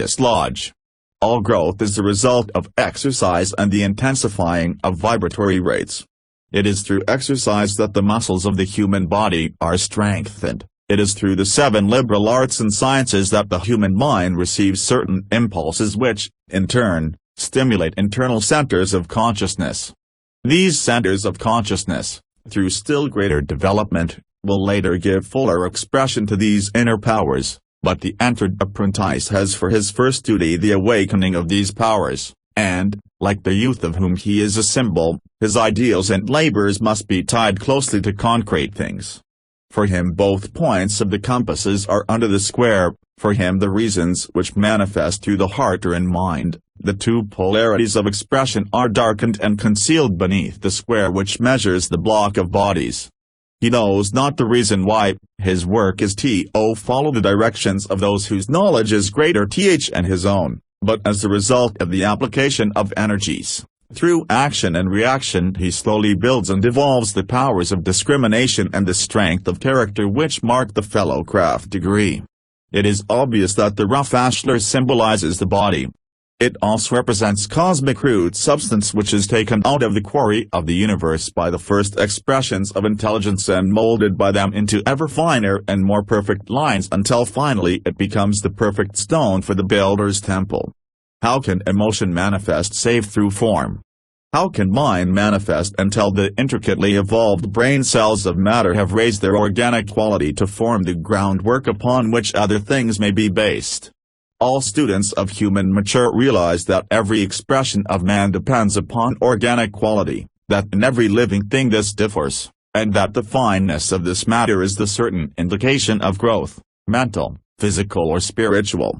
Apprentice Lodge. All growth is the result of exercise and the intensifying of vibratory rates. It is through exercise that the muscles of the human body are strengthened. It is through the 7 liberal arts and sciences that the human mind receives certain impulses which, in turn, stimulate internal centers of consciousness. These centers of consciousness, through still greater development, will later give fuller expression to these inner powers, but the entered apprentice has for his first duty the awakening of these powers, and, like the youth of whom he is a symbol, his ideals and labors must be tied closely to concrete things. For him both points of the compasses are under the square, for him the reasons which manifest through the heart are in mind, the 2 polarities of expression are darkened and concealed beneath the square which measures the block of bodies. He knows not the reason why, his work is to follow the directions of those whose knowledge is greater than his own, but as the result of the application of energies. Through action and reaction he slowly builds and evolves the powers of discrimination and the strength of character which mark the fellow craft degree. It is obvious that the rough ashlar symbolizes the body. It also represents cosmic root substance which is taken out of the quarry of the universe by the first expressions of intelligence and molded by them into ever finer and more perfect lines until finally it becomes the perfect stone for the builder's temple. How can emotion manifest save through form? How can mind manifest until the intricately evolved brain cells of matter have raised their organic quality to form the groundwork upon which other things may be based? All students of human nature realize that every expression of man depends upon organic quality, that in every living thing this differs, and that the fineness of this matter is the certain indication of growth, mental, physical or spiritual.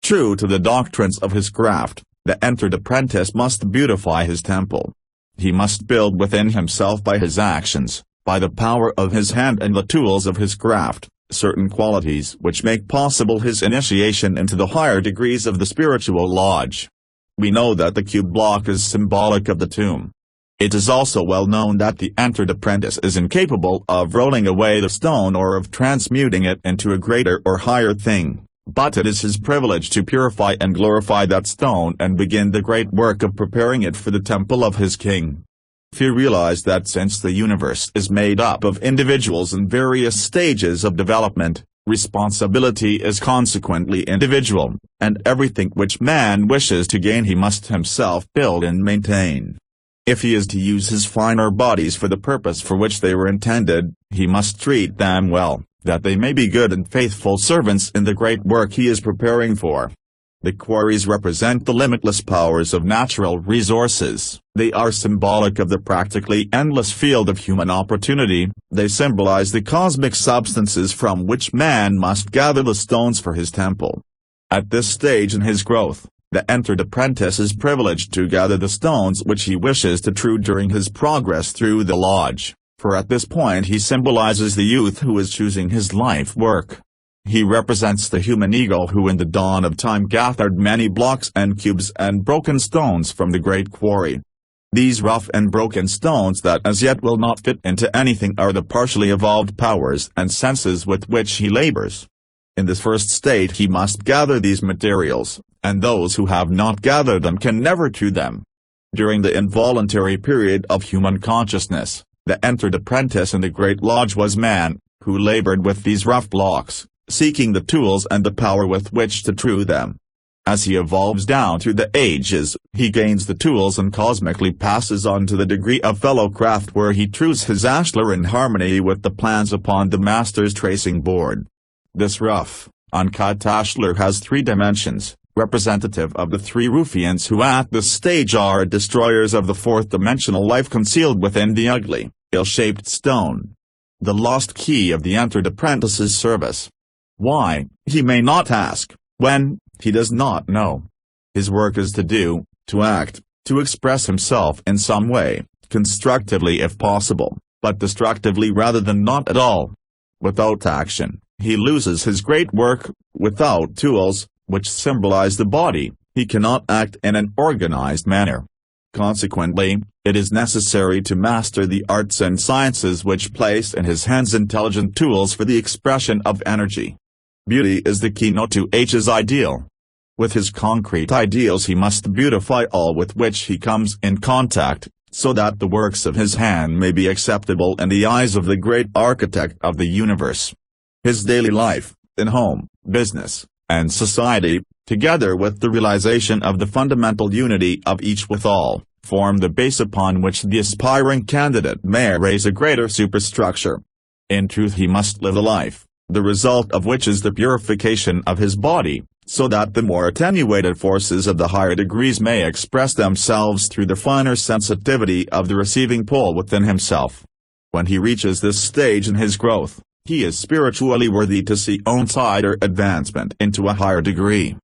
True to the doctrines of his craft, the entered apprentice must beautify his temple. He must build within himself by his actions, by the power of his hand and the tools of his craft, certain qualities which make possible his initiation into the higher degrees of the spiritual lodge. We know that the cube block is symbolic of the tomb. It is also well known that the entered apprentice is incapable of rolling away the stone or of transmuting it into a greater or higher thing. But it is his privilege to purify and glorify that stone and begin the great work of preparing it for the temple of his king. Few realize that since the universe is made up of individuals in various stages of development, responsibility is consequently individual, and everything which man wishes to gain he must himself build and maintain. If he is to use his finer bodies for the purpose for which they were intended, he must treat them well, that they may be good and faithful servants in the great work he is preparing for. The quarries represent the limitless powers of natural resources. They are symbolic of the practically endless field of human opportunity. They symbolize the cosmic substances from which man must gather the stones for his temple. At this stage in his growth, the entered apprentice is privileged to gather the stones which he wishes to true during his progress through the lodge, for at this point he symbolizes the youth who is choosing his life work. He represents the human ego who in the dawn of time gathered many blocks and cubes and broken stones from the great quarry. These rough and broken stones that as yet will not fit into anything are the partially evolved powers and senses with which he labors. In this first state he must gather these materials, and those who have not gathered them can never true them. During the involuntary period of human consciousness, the entered apprentice in the great lodge was man, who labored with these rough blocks, seeking the tools and the power with which to true them. As he evolves down through the ages, he gains the tools and cosmically passes on to the degree of fellow craft where he trues his ashlar in harmony with the plans upon the master's tracing board. This rough, uncut ashlar has 3 dimensions, representative of the 3 ruffians who at this stage are destroyers of the 4th-dimensional life concealed within the ugly, ill-shaped stone. The lost key of the entered apprentice's service. Why, he may not ask, when, he does not know. His work is to do, to act, to express himself in some way, constructively if possible, but destructively rather than not at all. Without action, he loses his great work. Without tools, which symbolize the body, he cannot act in an organized manner. Consequently, it is necessary to master the arts and sciences which place in his hands intelligent tools for the expression of energy. Beauty is the keynote to H's ideal. With his concrete ideals he must beautify all with which he comes in contact, so that the works of his hand may be acceptable in the eyes of the great architect of the universe. His daily life, in home, business, and society, together with the realization of the fundamental unity of each with all, form the base upon which the aspiring candidate may raise a greater superstructure. In truth he must live a life, the result of which is the purification of his body, so that the more attenuated forces of the higher degrees may express themselves through the finer sensitivity of the receiving pole within himself. When he reaches this stage in his growth, he is spiritually worthy to seek outsider advancement into a higher degree.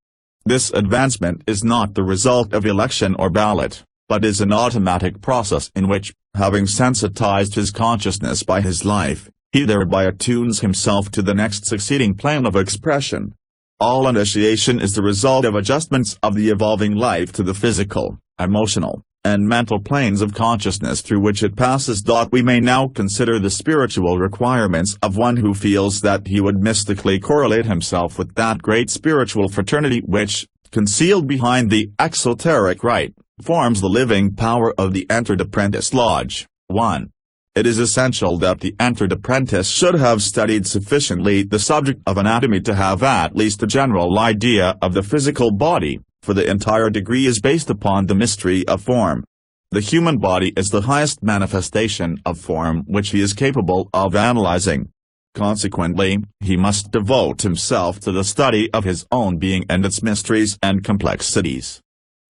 This advancement is not the result of election or ballot, but is an automatic process in which, having sensitized his consciousness by his life, he thereby attunes himself to the next succeeding plane of expression. All initiation is the result of adjustments of the evolving life to the physical, emotional, and mental planes of consciousness through which it passes. We may now consider the spiritual requirements of one who feels that he would mystically correlate himself with that great spiritual fraternity which, concealed behind the exoteric rite, forms the living power of the entered apprentice lodge. 1. It is essential that the entered apprentice should have studied sufficiently the subject of anatomy to have at least a general idea of the physical body, for the entire degree is based upon the mystery of form. The human body is the highest manifestation of form which he is capable of analyzing. Consequently, he must devote himself to the study of his own being and its mysteries and complexities.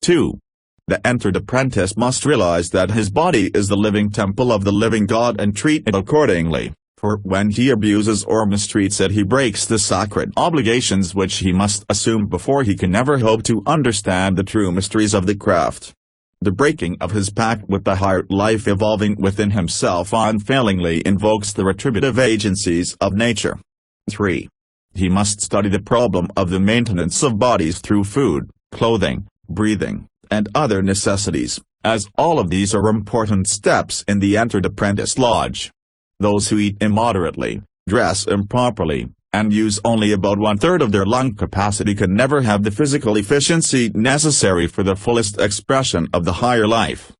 2. The entered apprentice must realize that his body is the living temple of the living God and treat it accordingly, for when he abuses or mistreats it he breaks the sacred obligations which he must assume before he can ever hope to understand the true mysteries of the craft. The breaking of his pact with the higher life evolving within himself unfailingly invokes the retributive agencies of nature. 3. He must study the problem of the maintenance of bodies through food, clothing, breathing, and other necessities, as all of these are important steps in the entered apprentice lodge. Those who eat immoderately, dress improperly, and use only about 1/3 of their lung capacity can never have the physical efficiency necessary for the fullest expression of the higher life.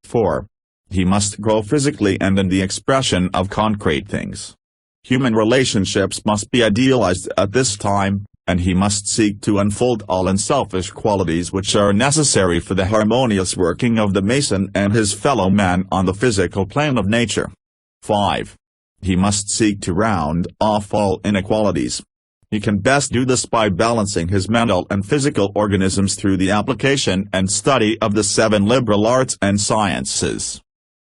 4. He must grow physically and in the expression of concrete things. Human relationships must be idealized at this time, and he must seek to unfold all unselfish qualities which are necessary for the harmonious working of the Mason and his fellow man on the physical plane of nature. 5. He must seek to round off all inequalities. He can best do this by balancing his mental and physical organisms through the application and study of the 7 liberal arts and sciences.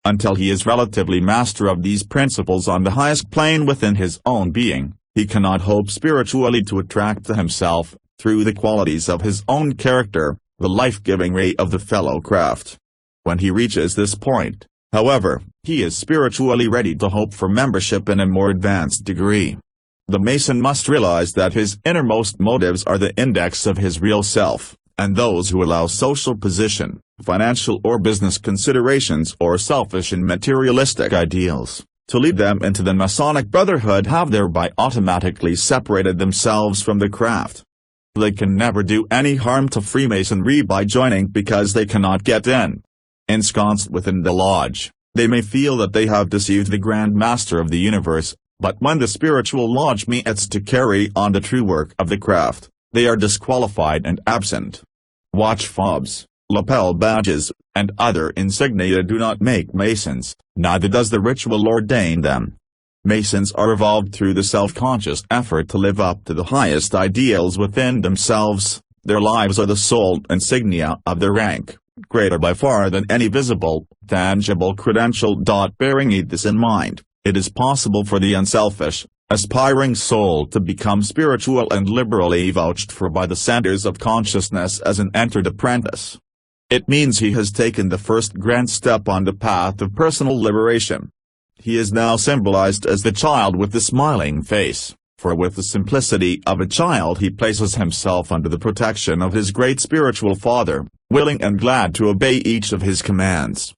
Until he is relatively master of these principles on the highest plane within his own being, he cannot hope spiritually to attract to himself, through the qualities of his own character, the life-giving ray of the fellow craft. When he reaches this point, however, he is spiritually ready to hope for membership in a more advanced degree. The Mason must realize that his innermost motives are the index of his real self, and those who allow social position, financial or business considerations or selfish and materialistic ideals to lead them into the Masonic Brotherhood have thereby automatically separated themselves from the craft. They can never do any harm to Freemasonry by joining because they cannot get in. Ensconced within the lodge, they may feel that they have deceived the Grand Master of the universe, but when the spiritual lodge meets to carry on the true work of the craft, they are disqualified and absent. Watch fobs, lapel badges, and other insignia do not make Masons, neither does the ritual ordain them. Masons are evolved through the self-conscious effort to live up to the highest ideals within themselves. Their lives are the sole insignia of their rank, greater by far than any visible, tangible credential. Bearing this in mind, it is possible for the unselfish, aspiring soul to become spiritual and liberally vouched for by the centers of consciousness as an entered apprentice. It means he has taken the first grand step on the path of personal liberation. He is now symbolized as the child with the smiling face, for with the simplicity of a child he places himself under the protection of his great spiritual father, willing and glad to obey each of his commands.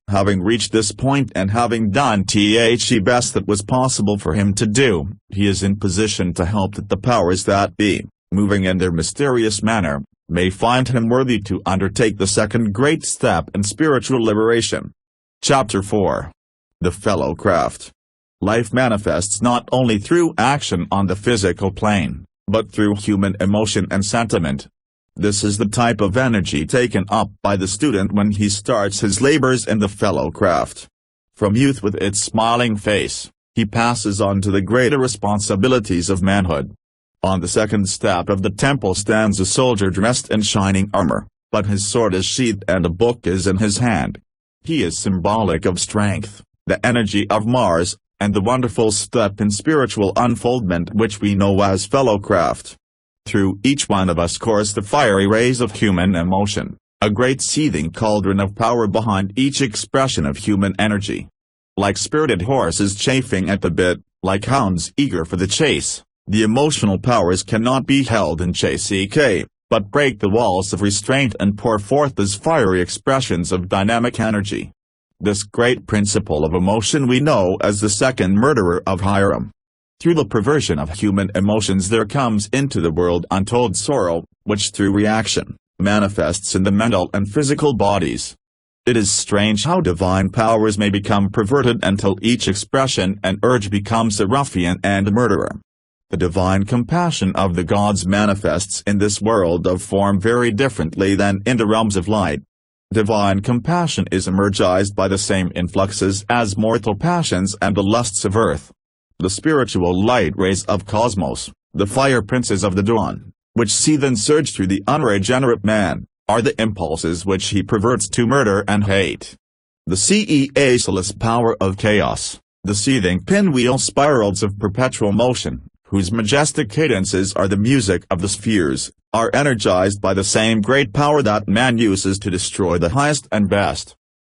Having reached this point and having done the best that was possible for him to do, he is in position to help that the powers that be, moving in their mysterious manner, may find him worthy to undertake the second great step in spiritual liberation. Chapter 4. The Fellow Craft. Life manifests not only through action on the physical plane, but through human emotion and sentiment. This is the type of energy taken up by the student when he starts his labors in the fellow craft. From youth with its smiling face, he passes on to the greater responsibilities of manhood. On the second step of the temple stands a soldier dressed in shining armor, but his sword is sheathed and a book is in his hand. He is symbolic of strength, the energy of Mars, and the wonderful step in spiritual unfoldment which we know as fellow craft. Through each one of us course the fiery rays of human emotion, a great seething cauldron of power behind each expression of human energy. Like spirited horses chafing at the bit, like hounds eager for the chase, the emotional powers cannot be held in check, but break the walls of restraint and pour forth as fiery expressions of dynamic energy. This great principle of emotion we know as the second murderer of Hiram. Through the perversion of human emotions there comes into the world untold sorrow, which through reaction, manifests in the mental and physical bodies. It is strange how divine powers may become perverted until each expression and urge becomes a ruffian and a murderer. The divine compassion of the gods manifests in this world of form very differently than in the realms of light. Divine compassion is energized by the same influxes as mortal passions and the lusts of earth. The spiritual light rays of cosmos, the fire princes of the dawn, which seethe and surge through the unregenerate man, are the impulses which he perverts to murder and hate. The ceaseless power of chaos, the seething pinwheel spirals of perpetual motion, whose majestic cadences are the music of the spheres, are energized by the same great power that man uses to destroy the highest and best.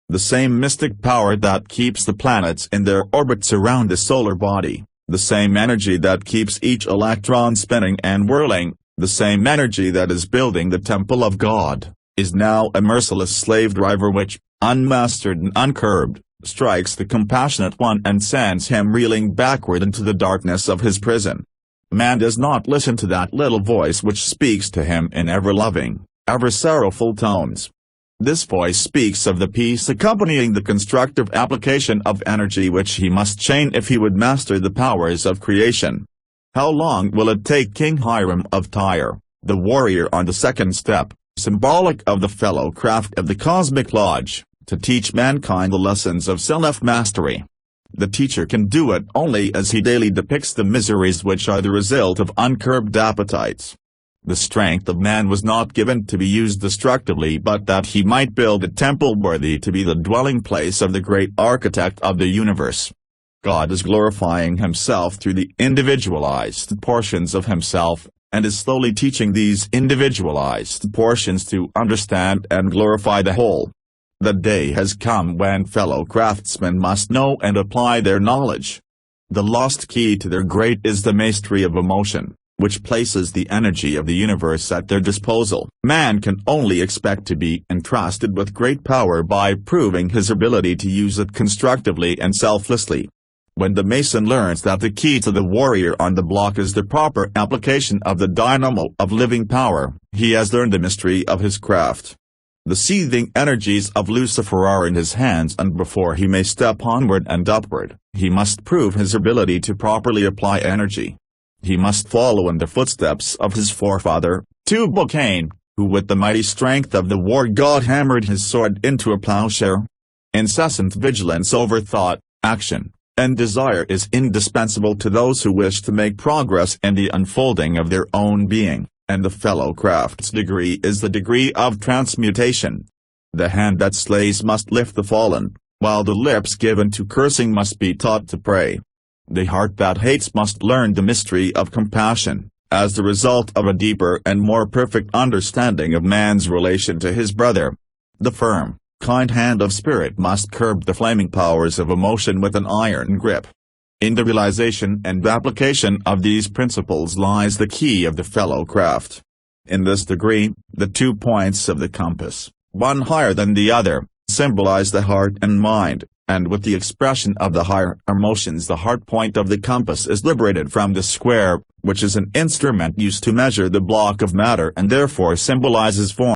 The same mystic power that keeps the planets in their orbits around the solar body, the same energy that keeps each electron spinning and whirling, the same energy that is building the temple of God, is now a merciless slave driver which, unmastered and uncurbed, strikes the compassionate one and sends him reeling backward into the darkness of his prison. Man does not listen to that little voice which speaks to him in ever-loving, ever-sorrowful tones. This voice speaks of the peace accompanying the constructive application of energy which he must chain if he would master the powers of creation. How long will it take King Hiram of Tyre, the warrior on the second step, symbolic of the fellow craft of the cosmic lodge, to teach mankind the lessons of self-mastery? The teacher can do it only as he daily depicts the miseries which are the result of uncurbed appetites. The strength of man was not given to be used destructively but that he might build a temple worthy to be the dwelling place of the great architect of the universe. God is glorifying himself through the individualized portions of himself, and is slowly teaching these individualized portions to understand and glorify the whole. The day has come when fellow craftsmen must know and apply their knowledge. The lost key to their great is the mastery of emotion, which places the energy of the universe at their disposal. Man can only expect to be entrusted with great power by proving his ability to use it constructively and selflessly. When the mason learns that the key to the warrior on the block is the proper application of the dynamo of living power, he has learned the mystery of his craft. The seething energies of Lucifer are in his hands, and before he may step onward and upward, he must prove his ability to properly apply energy. He must follow in the footsteps of his forefather, Tubal-Cain, who with the mighty strength of the war god hammered his sword into a plowshare. Incessant vigilance over thought, action, and desire is indispensable to those who wish to make progress in the unfolding of their own being, and the fellow craft's degree is the degree of transmutation. The hand that slays must lift the fallen, while the lips given to cursing must be taught to pray. The heart that hates must learn the mystery of compassion, as the result of a deeper and more perfect understanding of man's relation to his brother. The firm, kind hand of spirit must curb the flaming powers of emotion with an iron grip. In the realization and application of these principles lies the key of the fellow craft. In this degree, the 2 points of the compass, one higher than the other, symbolize the heart and mind, and with the expression of the higher emotions the heart point of the compass is liberated from the square, which is an instrument used to measure the block of matter and therefore symbolizes form.